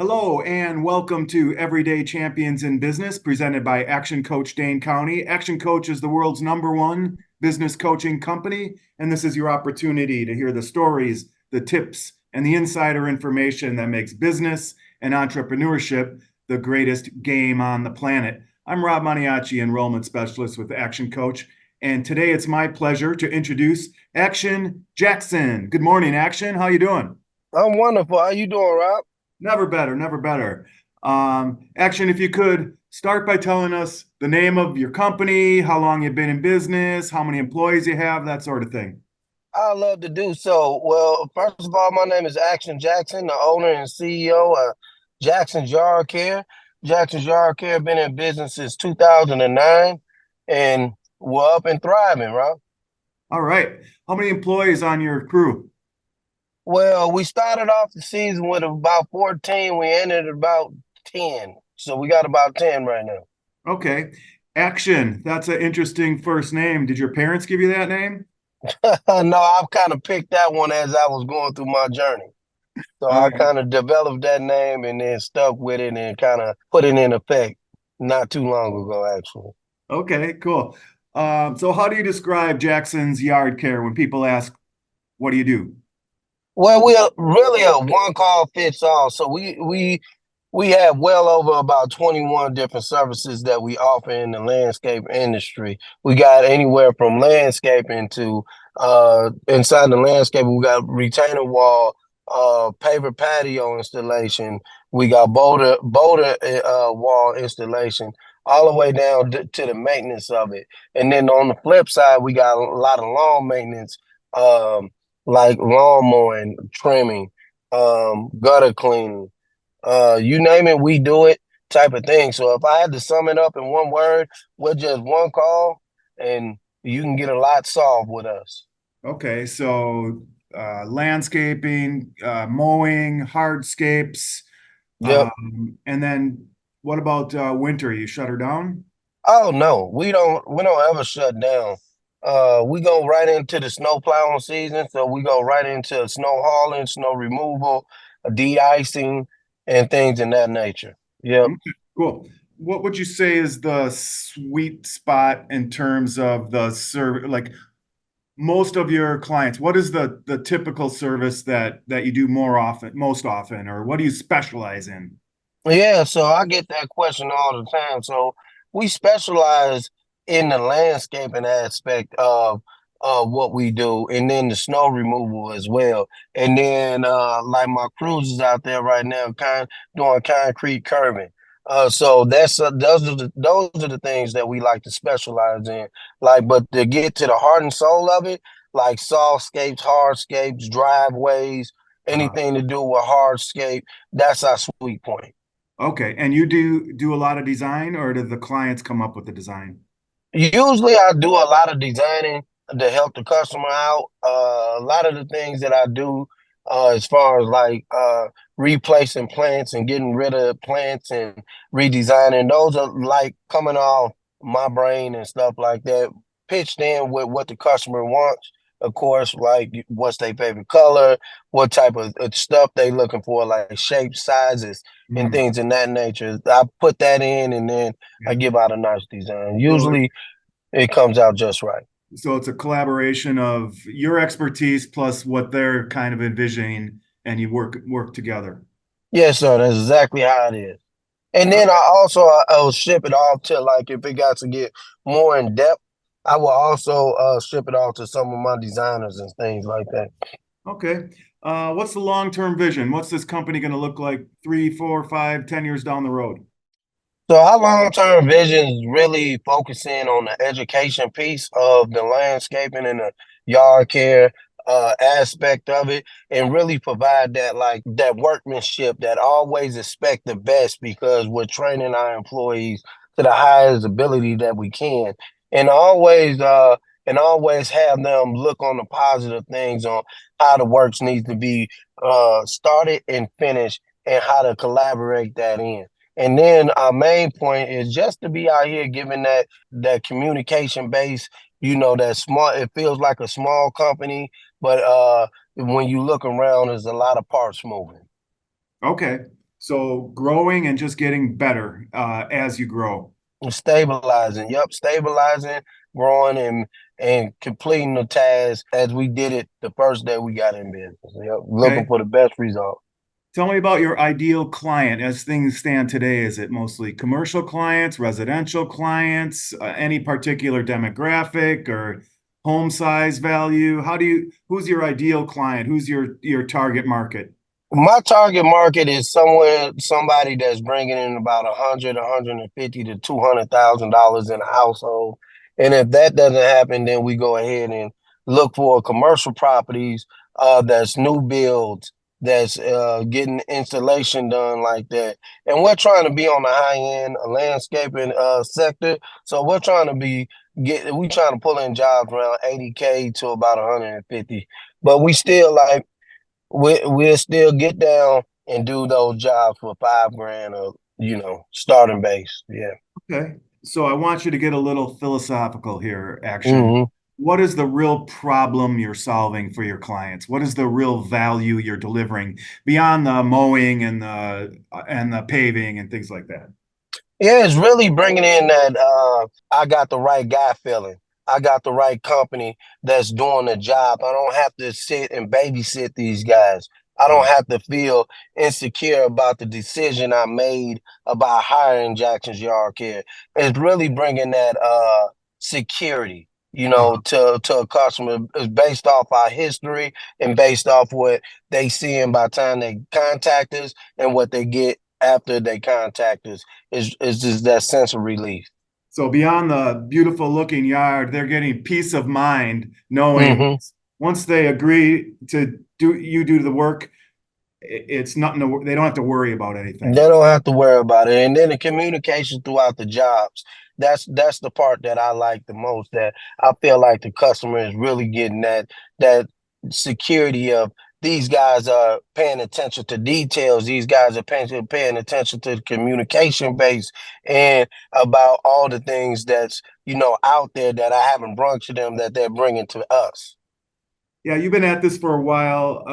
Hello and welcome to Everyday Champions in Business, presented by Action Coach Dane County. Action Coach is the world's #1 business coaching company, and this is your opportunity to hear the stories, the tips, and the insider information that makes business and entrepreneurship the greatest game on the planet. I'm Rob Maniaci, enrollment specialist with Action Coach, and today it's my pleasure to introduce Action Jackson. Good morning, Action. How you doing? I'm wonderful. How you doing, Rob? Never better, never better. Action, if you could start by telling us the name of your company, how long you've been in business, how many employees you have, that sort of thing. I love to do so. Well, first of all, my name is Action Jackson, the owner and CEO of Jackson Jar Care. Jackson Jar Care been in business since 2009, and we're up and thriving, Rob. All right. How many employees on your crew? Well, we started off the season with about 14. We ended at about 10. So we got about 10 right now. Okay. Action. That's an interesting first name. Did your parents give you that name? No, I've kind of picked that one as I was going through my journey. So All I right. kind of developed that name and then stuck with it and kind of put it in effect not too long ago, actually. Okay, cool. So how do you describe Jackson's Yard Care when people ask, what do you do? Well, we are really a one call fits all. So we have well over about 21 different services that we offer in the landscape industry. We got anywhere from landscaping to inside the landscape, we got retaining wall, paver patio installation. We got boulder wall installation, all the way down to the maintenance of it. And then on the flip side, we got a lot of lawn maintenance, um, like lawn mowing, trimming, gutter cleaning, you name it, we do it type of thing. So if I had to sum it up in one word, we're just one call and you can get a lot solved with us. Okay, so landscaping, mowing, hardscapes, Yep. and then what about winter? You shut her down? Oh no, we don't ever shut down. We go right into the snow plowing season, so we go right into snow hauling, snow removal, de-icing, and things in that nature. Yep. Okay, cool. What would you say is the sweet spot in terms of the service? Like most of your clients, what is the typical service that you do more often, most often, or what do you specialize in? Yeah, so I get that question all the time. So we specialize in the landscaping aspect of what we do, and then the snow removal as well. And then like my crews is out there right now, doing concrete curbing. So those are the things that we like to specialize in. Like, but to get to the heart and soul of it, like softscapes, hardscapes, driveways, Uh, anything to do with hardscape, that's our sweet point. okay, and you do a lot of design, or do the clients come up with the design? Usually, I do a lot of designing to help the customer out. A lot of the things that I do, as far as like replacing plants and getting rid of plants and redesigning, those are like coming off my brain and stuff like that. Pitched in with what the customer wants, of course, like what's their favorite color, what type of stuff they looking for, like shapes, sizes, and Mhm. things in that nature. I put that in, and then I Yeah. give out a nice design. So Usually it comes out just right. So it's a collaboration of your expertise plus what they're kind of envisioning, and you work together. Yes, sir. That's exactly how it is. And All then right. I'll ship it off to, like, if it got to get more in depth, I will also ship it off to some of my designers and things like that. Okay. What's the long-term vision? What's this company going to look like 3, 4, 5, 10 years down the road? So our long-term vision is really focusing on the education piece of the landscaping and the yard care aspect of it, and really provide that, like, that workmanship, that always expect the best, because we're training our employees to the highest ability that we can, and always have them look on the positive things on how the works needs to be started and finished, and how to collaborate that in. And then our main point is just to be out here giving that communication base, that small, it feels like a small company, but when you look around, there's a lot of parts moving. Okay. So growing and just getting better as you grow. Stabilizing. Yep, stabilizing, growing, and completing the task as we did it the first day we got in business. Yep, looking Okay. for the best result. Tell me about your ideal client as things stand today. Is it mostly commercial clients, residential clients, any particular demographic or home size value? Who's your ideal client? Who's your target market? My target market is somebody that's bringing in about 150 to $200,000 in a household. And if that doesn't happen, then we go ahead and look for commercial properties that's new builds, that's getting installation done like that. And we're trying to be on the high end landscaping sector. So we trying to pull in jobs around 80K to about 150. But we still like we'll still get down and do those jobs for 5 grand or starting base. Yeah. Okay. So I want you to get a little philosophical here, Action. Hmm. What is the real problem you're solving for your clients? What is the real value you're delivering beyond the mowing and the paving and things like that? Yeah, it's really bringing in that I got the right guy feeling. I got the right company that's doing the job. I don't have to sit and babysit these guys. I don't Right. have to feel insecure about the decision I made about hiring Jackson's Yard Care. It's really bringing that security, Uh-huh. to a customer. It's based off our history and based off what they see by the time they contact us and what they get after they contact us. It's just that sense of relief. So beyond the beautiful looking yard, they're getting peace of mind knowing Hmm. once they agree to do the work, it's nothing to, they don't have to worry about They anything. don't have to worry about it. And then the communication throughout the jobs. That's the part that I like the most. That I feel like the customer is really getting that security of these guys are paying attention to details. These guys are paying attention to the communication base and about all the things that's out there that I haven't brought to them that they're bringing to us. Yeah, you've been at this for a while.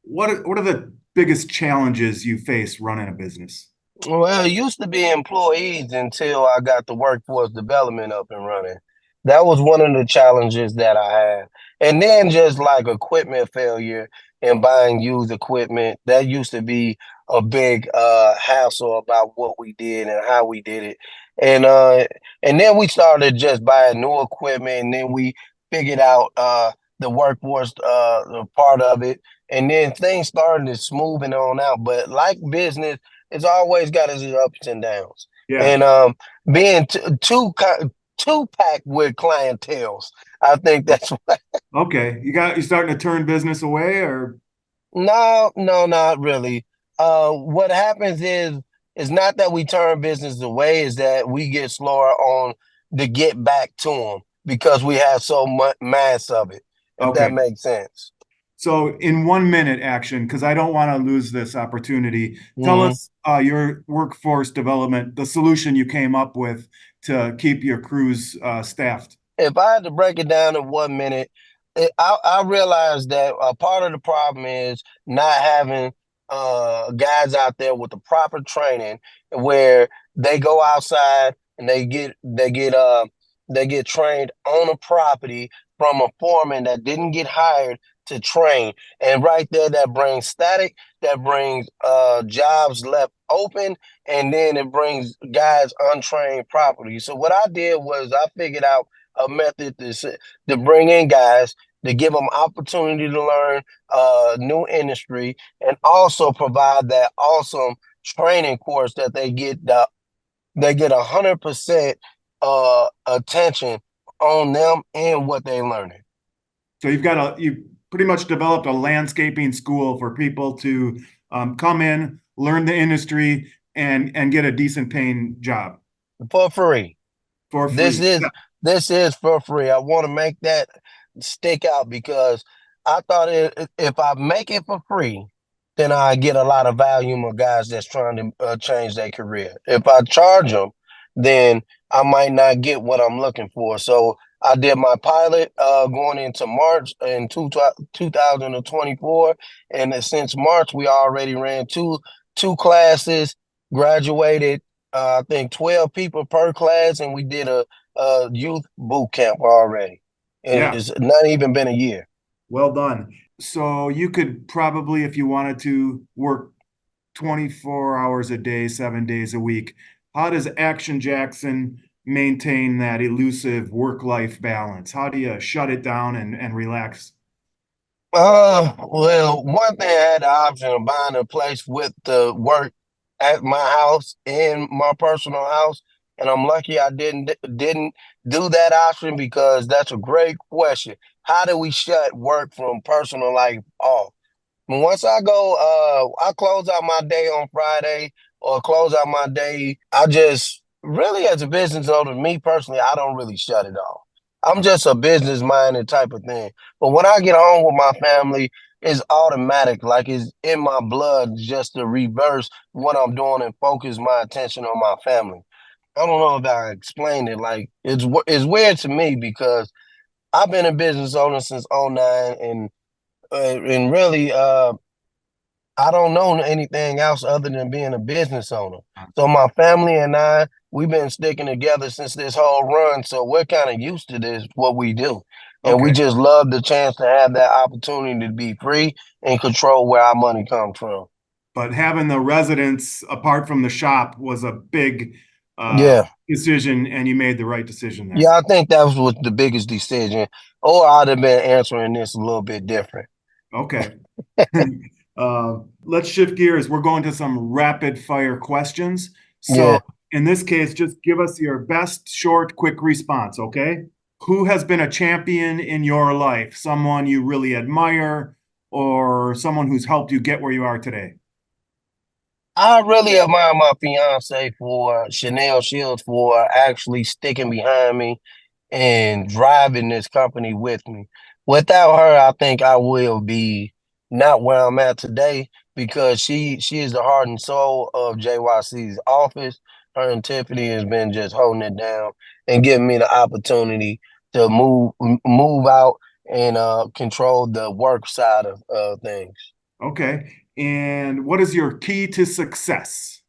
What are the biggest challenges you face running a business? Well, it used to be employees until I got the workforce development up and running. That was one of the challenges that I had. And then just like equipment failure and buying used equipment, that used to be a big hassle about what we did and how we did it. And uh and then we started just buying new equipment and then we figured out the workforce part of it. And then things started to smoothing on out. But like business, it's always got its ups and downs. Yeah. And being too packed with clientels, I think that's what. Okay. You starting to turn business away or No, no, not really. What happens is not that we turn business away, is that we get slower on to get back to them because we have so much mass of it. If that okay. makes sense. So in 1 minute, Action, because I don't want to lose this opportunity. Tell Mhm. us your workforce development, the solution you came up with to keep your crews staffed. If I had to break it down in 1 minute, I realized that a part of the problem is not having guys out there with the proper training where they go outside and they get trained on a property from a foreman that didn't get hired to train. And right there, that brings static, that brings jobs left open, and then it brings guys untrained property. So what I did was I figured out a method to bring in guys to give them opportunity to learn new industry and also provide that awesome training course that they get 100% attention on them and what they're learning. So you pretty much developed a landscaping school for people to come in, learn the industry, and get a decent paying job For free. for This free. is Yeah. this is for free. I want to make that stick out because I thought if I make it for free, then I get a lot of volume of guys that's trying to change their career. If I charge them, then I might not get what I'm looking for. So I did my pilot going into March in 2024, and since March we already ran 2 classes, graduated, I think 12 people per class, and we did a youth boot camp already. Yeah, It's not even been a year. well done. So you could probably, if you wanted to, work 24 hours a day, 7 days a week. How does Action Jackson maintain that elusive work-life balance? How do you shut it down and relax? Well, one thing I had the option of buying a place with the work at my house in my personal house, and I'm lucky I didn't do that option because that's a great question. How do we shut work from personal life off? Once I go, I close out my day on Friday or close out my day. I just really, as a business owner, me personally, I don't really shut it off. I'm just a business minded type of thing. But when I get home with my family, it's automatic, like it's in my blood, just to reverse what I'm doing and focus my attention on my family. I don't know if I explained it. Like it's weird to me because I've been a business owner since '09, and really I don't know anything else other than being a business owner. So my family and I, we've been sticking together since this whole run. So we're kind of used to this, what we do. And we Okay. just love the chance to have that opportunity to be free and control where our money comes from. But having the residence apart from the shop was a big uh, Yeah. decision, and you made the right decision there. Yeah, I think that was the biggest decision. Or I'd have been answering this a little bit different. Okay. Let's shift gears. We're going to some rapid fire questions. So, Yeah. in this case, just give us your best, short, quick response, okay? Who has been a champion in your life? Someone you really admire or someone who's helped you get where you are today? I really admire my fiance for Chanel Shields for actually sticking behind me and driving this company with me. Without her, I think I will be not where I'm at today because she is the heart and soul of JYC's office. Her and Tiffany has been just holding it down and giving me the opportunity to move out and control the work side of things. Okay. And what is your key to success?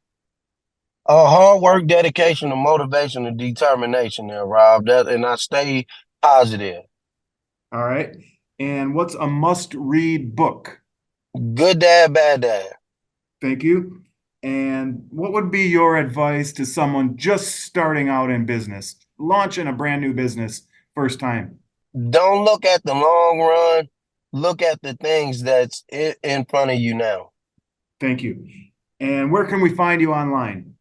Hard work, dedication, and motivation and determination there, Rob. That and I stay positive. All right. And what's a must-read book? Good dad, bad dad. Thank you. And what would be your advice to someone just starting out in business, launching a brand new business first time? Don't look at the long run. Look at the things that's in front of you now. Thank you. And where can we find you online?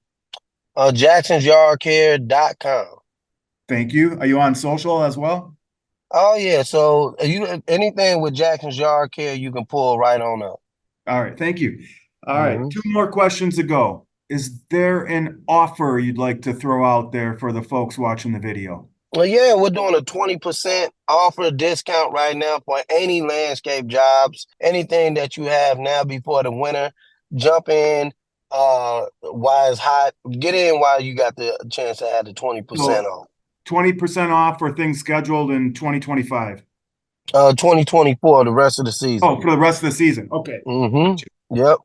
Jackson'sYardCare.com. Thank you. Are you on social as well? Oh yeah, so you anything with Jackson's Yard Care, you can pull right on up. All right. Thank you. All right. Hmm. Two more questions to go. Is there an offer you'd like to throw out there for the folks watching the video? Well, yeah, we're doing a 20% offer discount right now for any landscape jobs. Anything that you have now before the winter, jump in while it's hot. Get in while you got the chance to add the 20% So off. 20% off for things scheduled in 2025. 2024, the rest of the season. Oh, for the rest of the season. Okay. Yep.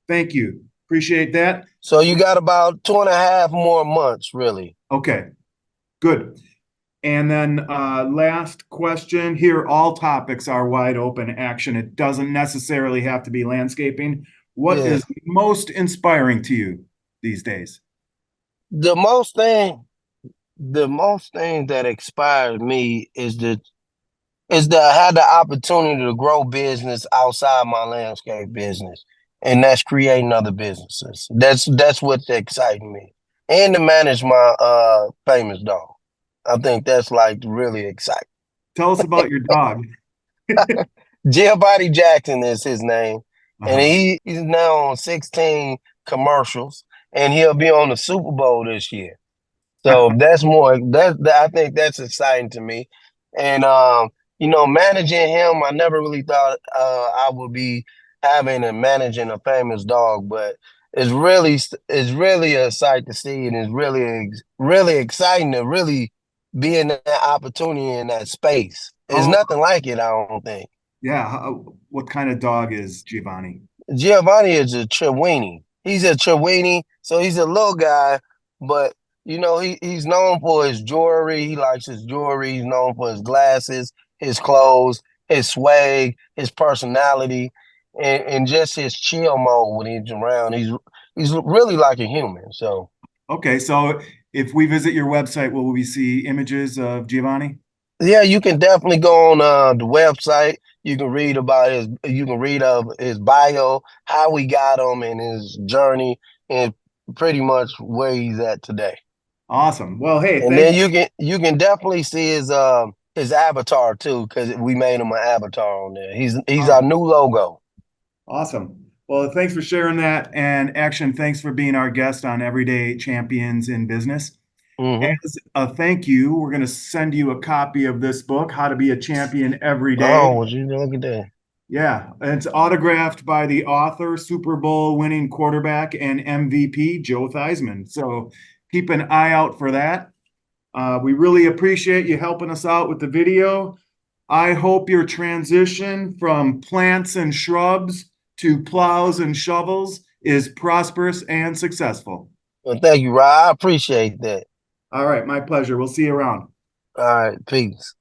Thank you. Appreciate that. So you got about 2.5 more months, really. Okay, good. And then last question here, all topics are wide open action. It doesn't necessarily have to be landscaping. What Yeah. is most inspiring to you these days? The most thing, the most thing that inspired me is that I had the opportunity to grow business outside my landscape business, and that's creating other businesses. That's what's exciting me, and to manage my famous dog. I think that's like really exciting. Tell us about your dog. Giovanni Jackson is his name, and Uh-huh. he's now on 16 commercials, and he'll be on the Super Bowl this year. So that's more I think that's exciting to me. And managing him, I never really thought I would be having and managing a famous dog, but it's really a sight to see, and it's really exciting to really be in that opportunity in that space. It's Oh, nothing like it, I don't think. yeah. What kind of dog is Giovanni? Giovanni is a Chiweenie. He's a Chewini, so he's a little guy, but you know, he's known for his jewelry. He likes his jewelry. He's known for his glasses, his clothes, his swag, his personality, and just his chill mode when he's around. He's really like a human. So Okay, so if we visit your website, will we see images of Giovanni? yeah, you can definitely go on the website. You can read about you can read of his bio, how we got him, and his journey, and pretty much where he's at today. Awesome. Well, hey, And thank then you can definitely see his avatar too, because we made him an avatar on there. He's our you. new logo. Awesome. Well, thanks for sharing that. And Action, thanks for being our guest on Everyday Champions in Business. Hmm. As a thank you, we're going to send you a copy of this book, How to Be a Champion Every Oh, Day. would you look at that? Yeah, and it's autographed by the author, Super Bowl winning quarterback, and MVP, Joe Theismann. So keep an eye out for that. We really appreciate you helping us out with the video. I hope your transition from plants and shrubs to plows and shovels is prosperous and successful. Well, thank you, Rod. I appreciate that. All right, my pleasure. We'll see you around. All right, peace.